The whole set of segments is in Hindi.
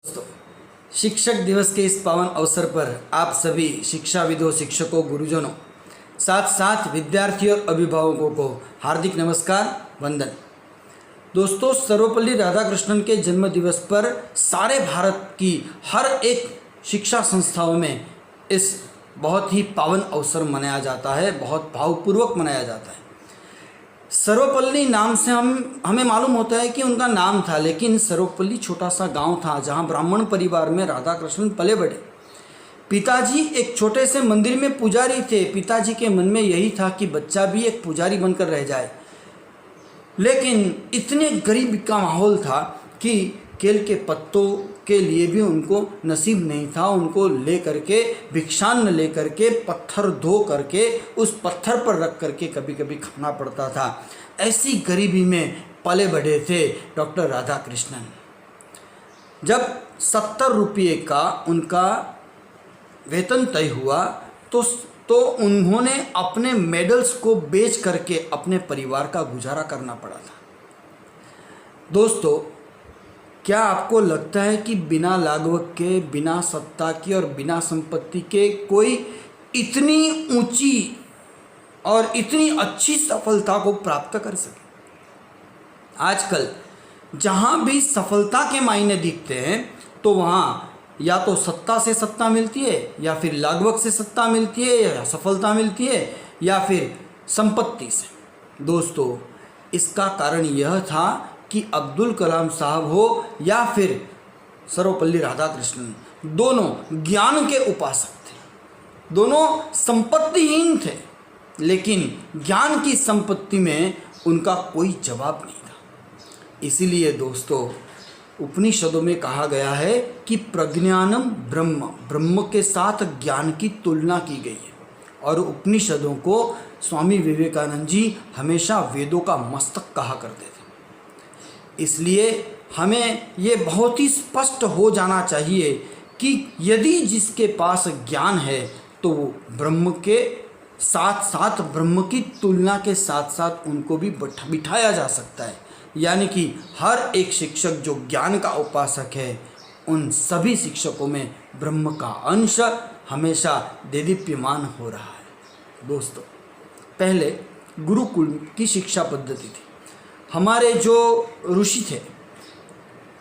दोस्तों, शिक्षक दिवस के इस पावन अवसर पर आप सभी शिक्षाविदों, शिक्षकों, गुरुजनों, साथ साथ विद्यार्थियों और अभिभावकों को हार्दिक नमस्कार, वंदन। दोस्तों, सर्वपल्ली राधाकृष्णन के जन्म दिवस पर सारे भारत की हर एक शिक्षा संस्थाओं में इस बहुत ही पावन अवसर मनाया जाता है, बहुत भावपूर्वक मनाया जाता है। सर्वपल्ली नाम से हमें मालूम होता है कि उनका नाम था, लेकिन सर्वपल्ली छोटा सा गांव था जहां ब्राह्मण परिवार में राधाकृष्णन पले बढ़े। पिताजी एक छोटे से मंदिर में पुजारी थे। पिताजी के मन में यही था कि बच्चा भी एक पुजारी बनकर रह जाए, लेकिन इतने गरीब का माहौल था कि केल के पत्तों के लिए भी उनको नसीब नहीं था। उनको ले करके भिक्षान्न ले करके पत्थर धो करके उस पत्थर पर रख करके कभी कभी खाना पड़ता था। ऐसी गरीबी में पले बढ़े थे डॉक्टर राधाकृष्णन। जब 70 रुपये का उनका वेतन तय हुआ तो उन्होंने अपने मेडल्स को बेच करके अपने परिवार का गुजारा करना पड़ा था। दोस्तों, क्या आपको लगता है कि बिना लागवक के, बिना सत्ता की और बिना संपत्ति के कोई इतनी ऊंची और इतनी अच्छी सफलता को प्राप्त कर सके? आजकल जहां भी सफलता के मायने दिखते हैं तो वहां या तो सत्ता से सत्ता मिलती है, या फिर लागवक से सत्ता मिलती है, या सफलता मिलती है, या फिर संपत्ति से। दोस्तों, इसका कारण यह था कि अब्दुल कलाम साहब हो या फिर सर्वपल्ली राधाकृष्णन, दोनों ज्ञान के उपासक थे, दोनों संपत्तिहीन थे, लेकिन ज्ञान की संपत्ति में उनका कोई जवाब नहीं था। इसीलिए दोस्तों, उपनिषदों में कहा गया है कि प्रज्ञानम ब्रह्म, ब्रह्म के साथ ज्ञान की तुलना की गई है। और उपनिषदों को स्वामी विवेकानंद जी हमेशा वेदों का मस्तक कहा करते थे। इसलिए हमें ये बहुत ही स्पष्ट हो जाना चाहिए कि यदि जिसके पास ज्ञान है तो वो ब्रह्म के साथ साथ, ब्रह्म की तुलना के साथ साथ उनको भी बिठाया जा सकता है। यानी कि हर एक शिक्षक जो ज्ञान का उपासक है, उन सभी शिक्षकों में ब्रह्म का अंश हमेशा देदीप्यमान हो रहा है। दोस्तों, पहले गुरुकुल की शिक्षा पद्धति थी। हमारे जो ऋषि थे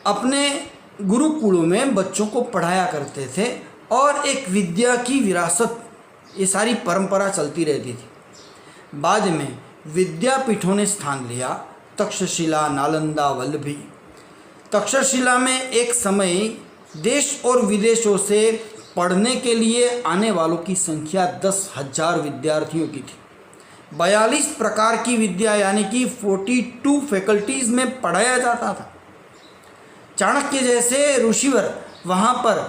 अपने गुरुकुलों में बच्चों को पढ़ाया करते थे और एक विद्या की विरासत, ये सारी परंपरा चलती रहती थी। बाद में विद्यापीठों ने स्थान लिया, तक्षशिला, नालंदा, वल्लभी। तक्षशिला में एक समय देश और विदेशों से पढ़ने के लिए आने वालों की संख्या 10,000 विद्यार्थियों की थी। 42 प्रकार की विद्या यानी कि 42 फैकल्टीज़ में पढ़ाया जाता था। चाणक्य जैसे ऋषिवर वहाँ पर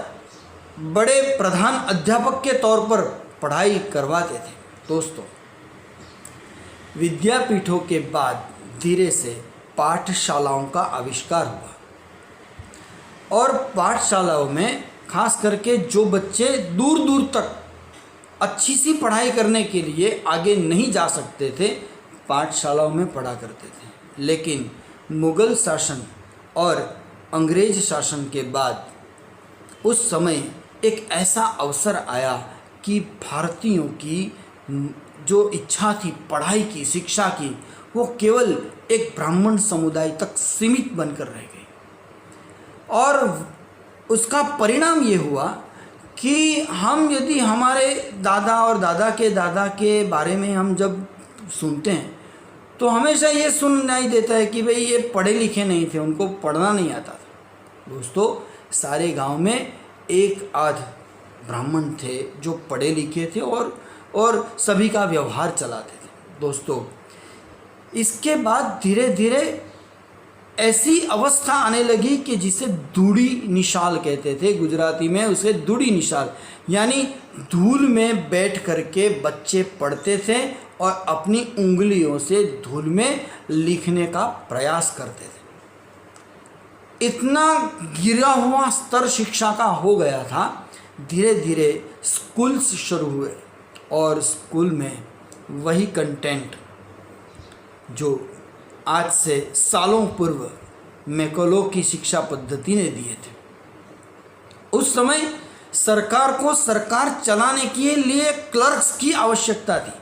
बड़े प्रधान अध्यापक के तौर पर पढ़ाई करवाते थे। दोस्तों, विद्यापीठों के बाद धीरे से पाठशालाओं का आविष्कार हुआ और पाठशालाओं में खास करके जो बच्चे दूर दूर तक अच्छी सी पढ़ाई करने के लिए आगे नहीं जा सकते थे, पाठशालाओं में पढ़ा करते थे। लेकिन मुग़ल शासन और अंग्रेज शासन के बाद उस समय एक ऐसा अवसर आया कि भारतीयों की जो इच्छा थी पढ़ाई की, शिक्षा की, वो केवल एक ब्राह्मण समुदाय तक सीमित बनकर रह गई। और उसका परिणाम ये हुआ कि हम यदि हमारे दादा और दादा के बारे में हम जब सुनते हैं तो हमेशा ये सुनाई देता है कि भाई ये पढ़े लिखे नहीं थे, उनको पढ़ना नहीं आता था। दोस्तों, सारे गांव में एक आध ब्राह्मण थे जो पढ़े लिखे थे और सभी का व्यवहार चलाते थे। दोस्तों, इसके बाद धीरे धीरे ऐसी अवस्था आने लगी कि जिसे धूड़ी निशाल कहते थे, गुजराती में उसे धूड़ी निशाल, यानी धूल में बैठ करके बच्चे पढ़ते थे और अपनी उंगलियों से धूल में लिखने का प्रयास करते थे। इतना गिरा हुआ स्तर शिक्षा का हो गया था। धीरे धीरे स्कूल्स शुरू हुए और स्कूल में वही कंटेंट जो आज से सालों पूर्व मैकॉले की शिक्षा पद्धति ने दिए थे, उस समय सरकार को सरकार चलाने के लिए क्लर्क्स की आवश्यकता थी,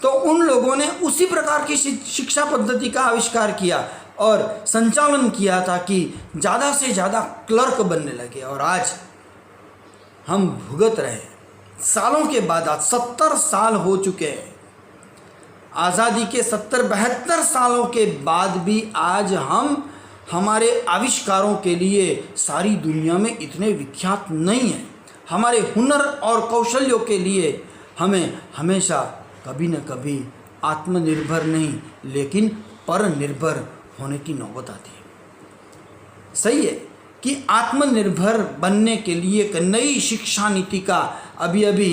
तो उन लोगों ने उसी प्रकार की शिक्षा पद्धति का आविष्कार किया और संचालन किया था कि ज़्यादा से ज़्यादा क्लर्क बनने लगे। और आज हम भुगत रहे हैं, सालों के बाद, आज 70 साल हो चुके हैं आज़ादी के, 70-72 सालों के बाद भी आज हम हमारे आविष्कारों के लिए सारी दुनिया में इतने विख्यात नहीं हैं। हमारे हुनर और कौशल्यों के लिए हमें हमेशा कभी न कभी आत्मनिर्भर नहीं लेकिन परनिर्भर होने की नौबत आती है। सही है कि आत्मनिर्भर बनने के लिए एक नई शिक्षा नीति का अभी अभी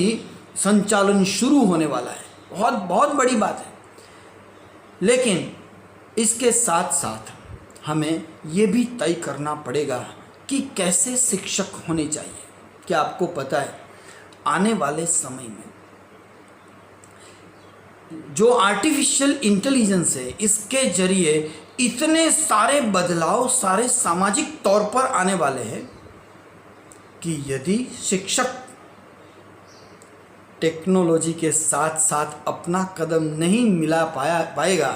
संचालन शुरू होने वाला है, बहुत बड़ी बात है। लेकिन इसके साथ साथ हमें ये भी तय करना पड़ेगा कि कैसे शिक्षक होने चाहिए। क्या आपको पता है, आने वाले समय में जो आर्टिफिशियल इंटेलिजेंस है, इसके जरिए इतने सारे बदलाव सारे सामाजिक तौर पर आने वाले हैं कि यदि शिक्षक टेक्नोलॉजी के साथ साथ अपना कदम नहीं मिला पाएगा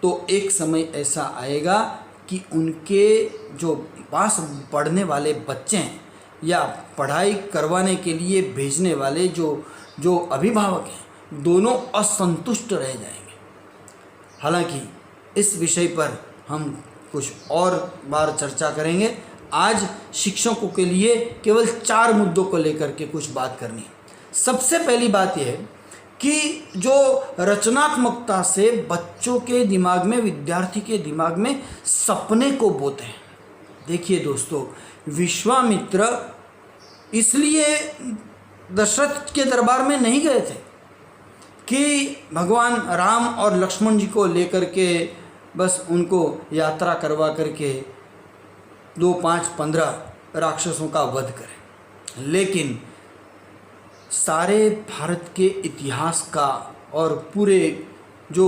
तो एक समय ऐसा आएगा कि उनके जो पास पढ़ने वाले बच्चे हैं या पढ़ाई करवाने के लिए भेजने वाले जो अभिभावक हैं, दोनों असंतुष्ट रह जाएंगे। हालांकि इस विषय पर हम कुछ और बार चर्चा करेंगे। आज शिक्षकों के लिए केवल 4 मुद्दों को लेकर के कुछ बात करनी है। सबसे पहली बात यह है कि जो रचनात्मकता से बच्चों के दिमाग में, विद्यार्थी के दिमाग में सपने को बोते हैं। देखिए दोस्तों, विश्वामित्र इसलिए दशरथ के दरबार में नहीं गए थे कि भगवान राम और लक्ष्मण जी को लेकर के बस उनको यात्रा करवा करके 2, 5, 15 राक्षसों का वध करें, लेकिन सारे भारत के इतिहास का और पूरे जो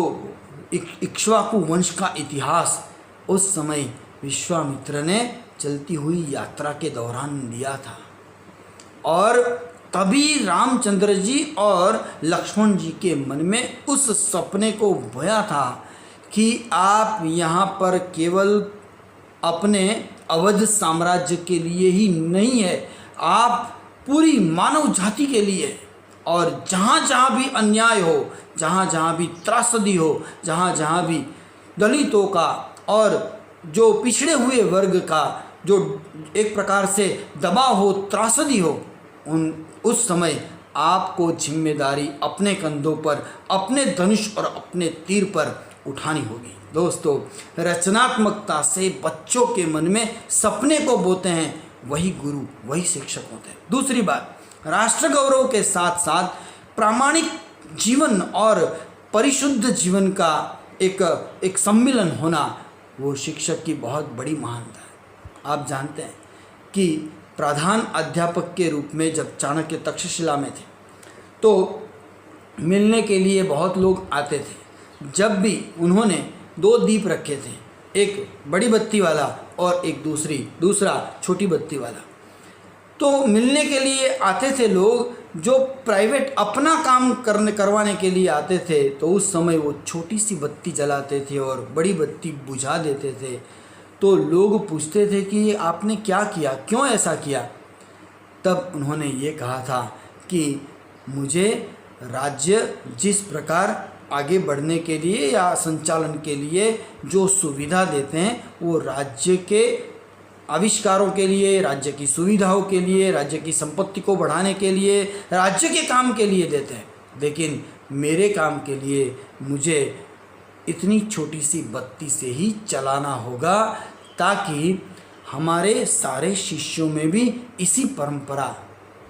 इक्ष्वाकु वंश का इतिहास उस समय विश्वामित्र ने चलती हुई यात्रा के दौरान दिया था। और तभी रामचंद्र जी और लक्ष्मण जी के मन में उस सपने को बोया था कि आप यहाँ पर केवल अपने अवध साम्राज्य के लिए ही नहीं है, आप पूरी मानव जाति के लिए, और जहाँ जहाँ भी अन्याय हो, जहाँ जहाँ भी त्रासदी हो, जहाँ जहाँ भी दलितों का और जो पिछड़े हुए वर्ग का जो एक प्रकार से दबाव हो, त्रासदी हो, उस समय आपको जिम्मेदारी अपने कंधों पर, अपने धनुष और अपने तीर पर उठानी होगी। दोस्तों, रचनात्मकता से बच्चों के मन में सपने को बोते हैं वही गुरु, वही शिक्षक होते हैं। दूसरी बात, राष्ट्र गौरव के साथ साथ प्रामाणिक जीवन और परिशुद्ध जीवन का एक सम्मिलन होना, वो शिक्षक की बहुत बड़ी महानता है। आप जानते हैं कि प्रधान अध्यापक के रूप में जब चाणक्य तक्षशिला में थे तो मिलने के लिए बहुत लोग आते थे। जब भी उन्होंने 2 दीप रखे थे, एक बड़ी बत्ती वाला और एक दूसरा छोटी बत्ती वाला, तो मिलने के लिए आते थे लोग जो प्राइवेट अपना काम करवाने के लिए आते थे, तो उस समय वो छोटी सी बत्ती जलाते थे और बड़ी बत्ती बुझा देते थे। तो लोग पूछते थे कि आपने क्या किया, क्यों ऐसा किया? तब उन्होंने ये कहा था कि मुझे राज्य जिस प्रकार आगे बढ़ने के लिए या संचालन के लिए जो सुविधा देते हैं, वो राज्य के आविष्कारों के लिए, राज्य की सुविधाओं के लिए, राज्य की संपत्ति को बढ़ाने के लिए, राज्य के काम के लिए देते हैं। लेकिन मेरे काम के लिए मुझे इतनी छोटी सी बत्ती से ही चलाना होगा ताकि हमारे सारे शिष्यों में भी इसी परंपरा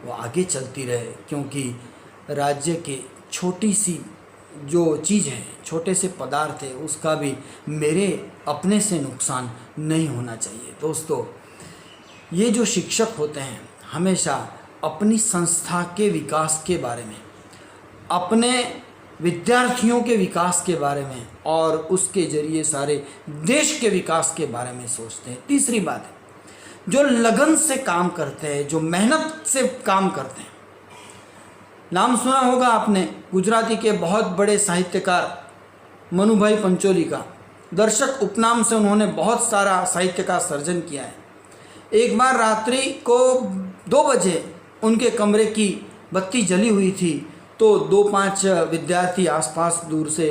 वो आगे चलती रहे, क्योंकि राज्य के छोटी सी जो चीज़ है, छोटे से पदार्थ है, उसका भी मेरे अपने से नुकसान नहीं होना चाहिए। दोस्तों, ये जो शिक्षक होते हैं हमेशा अपनी संस्था के विकास के बारे में, अपने विद्यार्थियों के विकास के बारे में और उसके जरिए सारे देश के विकास के बारे में सोचते हैं। तीसरी बात है, जो लगन से काम करते हैं, जो मेहनत से काम करते हैं। नाम सुना होगा आपने गुजराती के बहुत बड़े साहित्यकार मनुभाई पंचोली का। दर्शक उपनाम से उन्होंने बहुत सारा साहित्य का सर्जन किया है। एक बार रात्रि को 2 बजे उनके कमरे की बत्ती जली हुई थी, तो 2-5 विद्यार्थी आसपास दूर से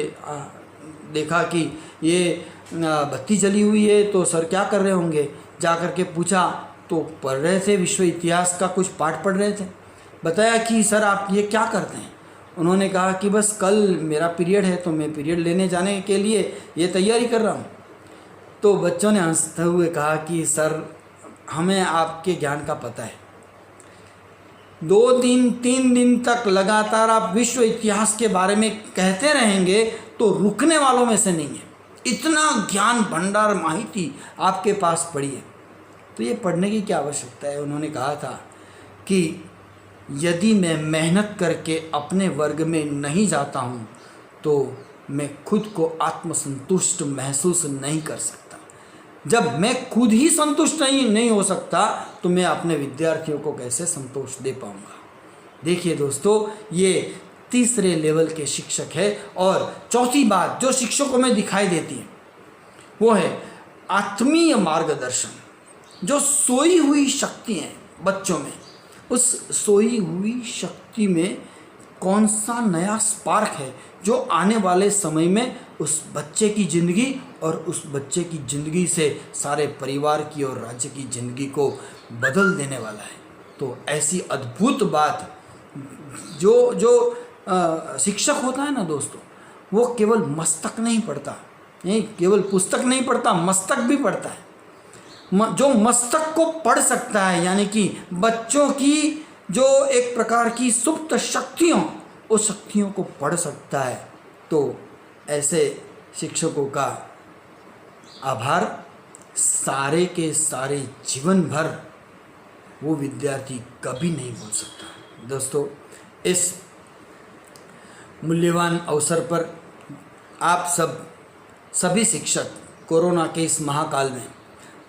देखा कि ये बत्ती जली हुई है, तो सर क्या कर रहे होंगे। जा कर के पूछा तो पढ़ रहे थे, विश्व इतिहास का कुछ पाठ पढ़ रहे थे। बताया कि सर आप ये क्या करते हैं। उन्होंने कहा कि बस कल मेरा पीरियड है, तो मैं पीरियड लेने जाने के लिए ये तैयारी कर रहा हूँ। तो बच्चों ने हंसते हुए कहा कि सर हमें आपके ज्ञान का पता है, 2 दिन 3 दिन तक लगातार आप विश्व इतिहास के बारे में कहते रहेंगे तो रुकने वालों में से नहीं है। इतना ज्ञान भंडार माहिती आपके पास पड़ी है, तो ये पढ़ने की क्या आवश्यकता है। उन्होंने कहा था कि यदि मैं मेहनत करके अपने वर्ग में नहीं जाता हूँ तो मैं खुद को आत्मसंतुष्ट महसूस नहीं कर सकता। जब मैं खुद ही संतुष्ट नहीं हो सकता तो मैं अपने विद्यार्थियों को कैसे संतोष दे पाऊँगा। देखिए दोस्तों, ये तीसरे लेवल के शिक्षक है। और चौथी बात जो शिक्षकों में दिखाई देती है वो है आत्मीय मार्गदर्शन। जो सोई हुई शक्ति है बच्चों में, उस सोई हुई शक्ति में कौन सा नया स्पार्क है जो आने वाले समय में उस बच्चे की ज़िंदगी और उस बच्चे की ज़िंदगी से सारे परिवार की और राज्य की ज़िंदगी को बदल देने वाला है। तो ऐसी अद्भुत बात जो शिक्षक होता है ना दोस्तों, वो केवल मस्तक नहीं पढ़ता, नहीं केवल पुस्तक नहीं पढ़ता, मस्तक भी पढ़ता है। जो मस्तक को पढ़ सकता है, यानी कि बच्चों की जो एक प्रकार की सुप्त शक्तियों, उस शक्तियों को पढ़ सकता है, तो ऐसे शिक्षकों का आभार सारे के सारे जीवन भर वो विद्यार्थी कभी नहीं भूल सकता। दोस्तों, इस मूल्यवान अवसर पर आप सभी शिक्षक कोरोना के इस महाकाल में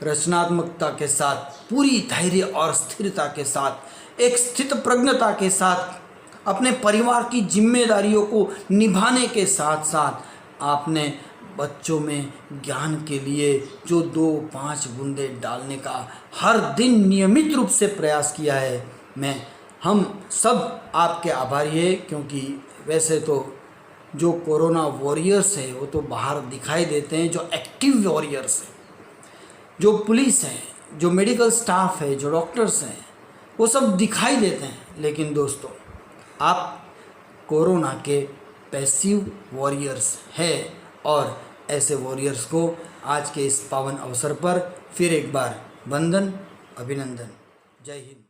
रचनात्मकता के साथ, पूरी धैर्य और स्थिरता के साथ, एक स्थित प्रज्ञता के साथ अपने परिवार की जिम्मेदारियों को निभाने के साथ साथ आपने बच्चों में ज्ञान के लिए जो 2-5 बूंदे डालने का हर दिन नियमित रूप से प्रयास किया है। हम सब आपके आभारी हैं, क्योंकि वैसे तो जो कोरोना वॉरियर्स है वो तो बाहर दिखाई देते हैं, जो एक्टिव वॉरियर्स हैं, जो पुलिस है, जो मेडिकल स्टाफ है, जो डॉक्टर्स हैं, वो सब दिखाई देते हैं। लेकिन दोस्तों, आप कोरोना के पैसिव वॉरियर्स हैं, और ऐसे वॉरियर्स को आज के इस पावन अवसर पर फिर एक बार वंदन, अभिनंदन। जय हिंद।